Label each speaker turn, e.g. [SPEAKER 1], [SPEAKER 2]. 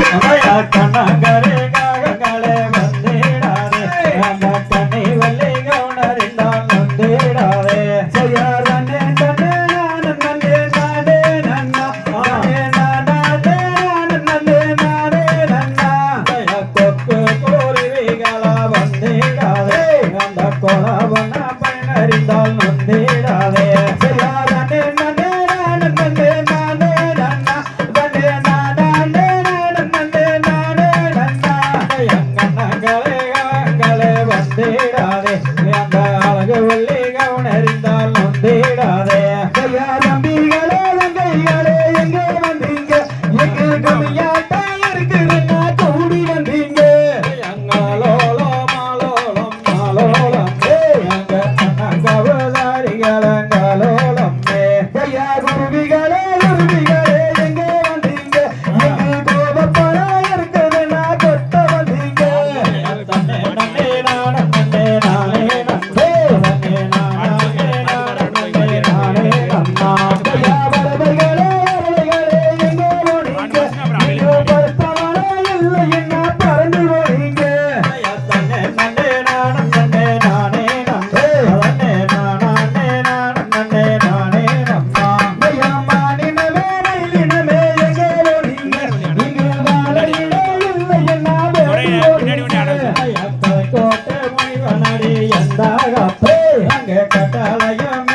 [SPEAKER 1] கண்ணங்கரே காகங்களே வந்திடாதே அந்த கண்ணி வள்ளி கவுனறிந்தால் வந்திடாதே செய்யாரே தன்னே நானே நானே நன்னா நானே நானே நானே நானே நன்னா கொக்கு கோரிவிகளா வந்திடாதே அந்த கொலவன பயனறிந்தால் வந்திடாதே செய்யாரே நன்னே நானே நானே நானே நன்னா நானே நானே நானே நானே நன்னா எங்கனங்களே வந்திடாதே அந்த அழகு வள்ளி கவுனறிந்தால் வந்திடாதே ஐயா தம்பிகளே தங்கைகளே எங்கே வந்தீங்க எங்கே கம்மியாட்டா இருக்குதுன்னா கூடி வந்தீங்க எங்களோளம் மாலோளம் மாலோளம் எங்க கவதாரிகளங்களோளம் ஐயா குருவிகளே குருவிகளே எங்கே வந்தீங்க எங்கே கோபப்படா இருக்குதுன்னா கொத்த வந்தீங்க தன்னே நன்னே நானே நானே நன்னே நன்னே நானே நானே நானே நன்னா ஐயா பரவர்களே பரவர்களே எங்கே போனீங்க நீங்க பரத்தவனே இல்லை என்ன பறந்து போனீங்க தன்னே நன்னே நானே நானே நன்னே நன்னே நானே நானே நானே நன்னா ஐயா மானினமே மயிலினமே எங்கே போனீங்க நீங்க வாழையிலே இல்லை என்ன கோட்டை முனிவனடி எந்தாகப்பே அங்கே கட்டளையம்